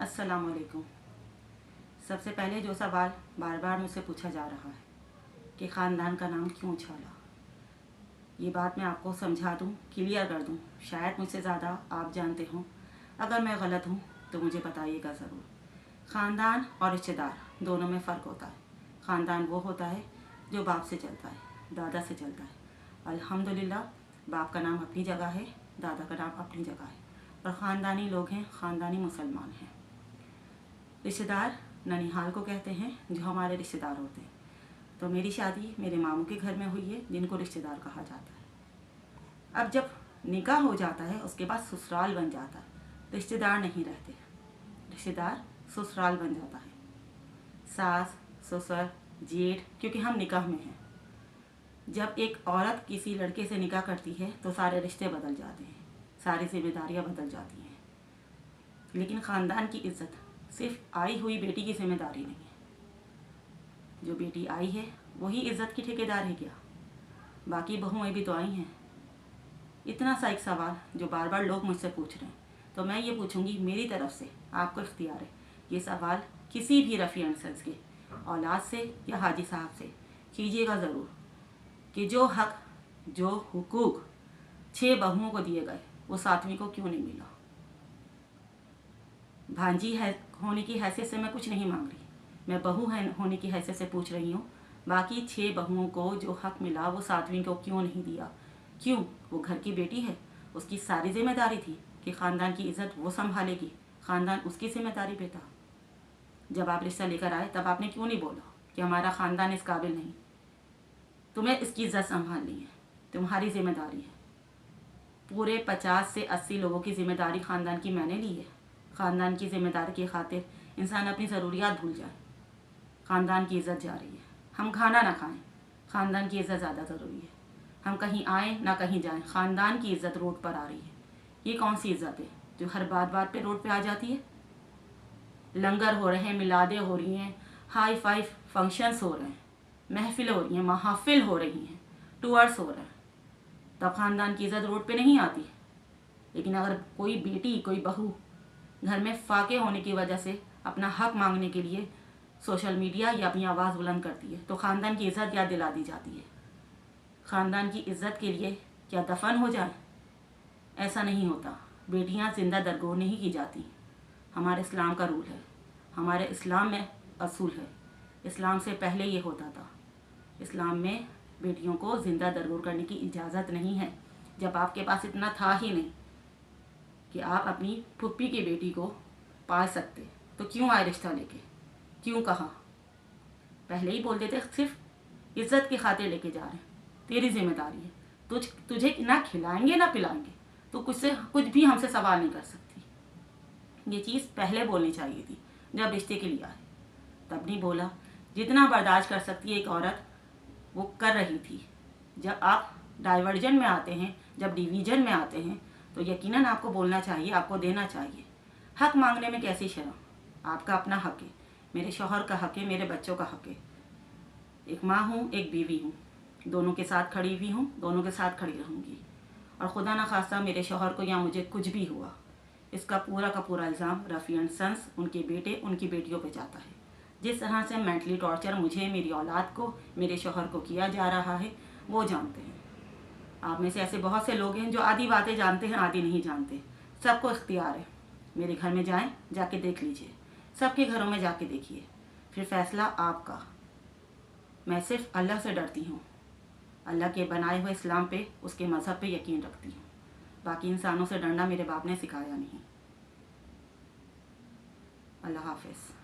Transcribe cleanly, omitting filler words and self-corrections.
अस्सलाम वालेकुम। सबसे पहले जो सवाल बार बार मुझसे पूछा जा रहा है कि ख़ानदान का नाम क्यों उछाला, ये बात मैं आपको समझा दूँ, क्लियर कर दूँ। शायद मुझसे ज़्यादा आप जानते हों। अगर मैं गलत हूँ तो मुझे बताइएगा ज़रूर। ख़ानदान और रिश्तेदार दोनों में फ़र्क होता है। ख़ानदान वो होता है जो बाप से चलता है, दादा से चलता है। अल्हम्दुलिल्लाह बाप का नाम अपनी जगह है, दादा का नाम अपनी जगह है, और ख़ानदानी लोग हैं, ख़ानदानी मुसलमान हैं। रिश्तेदार ननिहाल को कहते हैं, जो हमारे रिश्तेदार होते हैं। तो मेरी शादी मेरे मामू के घर में हुई है, जिनको रिश्तेदार कहा जाता है। अब जब निकाह हो जाता है उसके बाद ससुराल बन जाता है, रिश्तेदार नहीं रहते, रिश्तेदार ससुराल बन जाता है। सास, ससुर, जेठ, क्योंकि हम निकाह में हैं। जब एक औरत किसी लड़के से निकाह करती है तो सारे रिश्ते बदल जाते हैं, सारी जिम्मेदारियां बदल जाती हैं। लेकिन ख़ानदान की इज्जत सिर्फ आई हुई बेटी की जिम्मेदारी नहीं है। जो बेटी आई है वही इज्जत की ठेकेदार है क्या? बाकी बहुएं भी तो आई हैं। इतना सा एक सवाल जो बार बार लोग मुझसे पूछ रहे हैं, तो मैं ये पूछूंगी, मेरी तरफ से आपको इख्तियार है। ये सवाल किसी भी रफ़ी अंसर्स के औलाद से या हाजी साहब से कीजिएगा ज़रूर कि जो हक, जो हुकूक 6 बहुओं को दिए गए वो 7वीं को क्यों नहीं मिला। भांजी है होने की हैसियत से मैं कुछ नहीं मांग रही, मैं बहू होने की हैसियत से पूछ रही हूँ। बाकी 6 बहुओं को जो हक मिला वो 7वीं को क्यों नहीं दिया? क्यों? वो घर की बेटी है, उसकी सारी जिम्मेदारी थी कि ख़ानदान की इज़्ज़त वो संभालेगी, ख़ानदान उसकी जिम्मेदारी पे था। जब आप रिश्ता लेकर आए तब आपने क्यों नहीं बोला कि हमारा ख़ानदान इस काबिल नहीं, तुम्हें इसकी इज़्ज़त संभालनी है, तुम्हारी जिम्मेदारी है। पूरे 50 से 80 लोगों की जिम्मेदारी ख़ानदान की मैंने ली है। ख़ानदान की जिम्मेदारी की खातिर इंसान अपनी ज़रूरियात भूल जाए, ख़ानदान की इज़्ज़त जा रही है। हम खाना ना खाएं, ख़ानदान की इज़्ज़त ज़्यादा ज़रूरी है। हम कहीं आएँ ना कहीं जाएं, ख़ानदान की इज़्ज़त रोड पर आ रही है। ये कौन सी इज़्ज़त है जो हर बात पे रोड पे आ जाती है? लंगर हो रहे हैं, मिलादें हो रही हैं, हाई फाई फंक्शंस हो रहे हैं, महफिल हो रही हैं, महाफिल हो रही हैं, टूर्स हो रहे हैं, तब ख़ानदान की इज़्ज़त रोड पे नहीं आती। लेकिन अगर कोई बेटी, कोई बहू घर में फाके होने की वजह से अपना हक मांगने के लिए सोशल मीडिया या अपनी आवाज़ बुलंद करती है तो ख़ानदान की इज़्ज़त याद दिला दी जाती है। ख़ानदान की इज़्ज़त के लिए क्या दफन हो जाए? ऐसा नहीं होता। बेटियां जिंदा दरगोर नहीं की जाती। हमारे इस्लाम का रूल है, हमारे इस्लाम में असूल है। इस्लाम से पहले ये होता था। इस्लाम में बेटियों को ज़िंदा दरगोर करने की इजाज़त नहीं है। जब आपके पास इतना था ही नहीं कि आप अपनी फुप्पी की बेटी को पाल सकते, तो क्यों आए रिश्ता लेके? क्यों कहा? पहले ही बोल देते, सिर्फ इज्जत की खातिर लेके जा रहे हैं, तेरी जिम्मेदारी है। तुझे ना खिलाएंगे ना पिलाएंगे तो कुछ भी हमसे सवाल नहीं कर सकती। ये चीज़ पहले बोलनी चाहिए थी जब रिश्ते के लिए आए, तब नहीं बोला। जितना बर्दाश्त कर सकती है एक औरत वो कर रही थी। जब आप डाइवर्जन में आते हैं, जब डिवीजन में आते हैं, तो यकीनन आपको बोलना चाहिए, आपको देना चाहिए। हक मांगने में कैसी शर्म? आपका अपना हक है, मेरे शौहर का हक है, मेरे बच्चों का हक है। एक माँ हूँ, एक बीवी हूँ, दोनों के साथ खड़ी हुई हूँ, दोनों के साथ खड़ी रहूँगी। और खुदा ना खास्ता मेरे शौहर को या मुझे कुछ भी हुआ, इसका पूरा का पूरा इल्ज़ाम रफ़ी एंड सन्स, उनके बेटे, उनकी बेटियों पे जाता है। जिस तरह से मेंटली टॉर्चर मुझे, मेरी औलाद को, मेरे शौहर को किया जा रहा है, वो जानते हैं। आप में से ऐसे बहुत से लोग हैं जो आधी बातें जानते हैं, आधी नहीं जानते। सबको इख्तियार है। मेरे घर में जाएं, जाके देख लीजिए, सबके घरों में जाके देखिए, फिर फैसला आपका। मैं सिर्फ अल्लाह से डरती हूँ, अल्लाह के बनाए हुए इस्लाम पे, उसके मज़हब पे यकीन रखती हूँ। बाकी इंसानों से डरना मेरे बाप ने सिखाया नहीं। अल्लाह हाफ़िज़।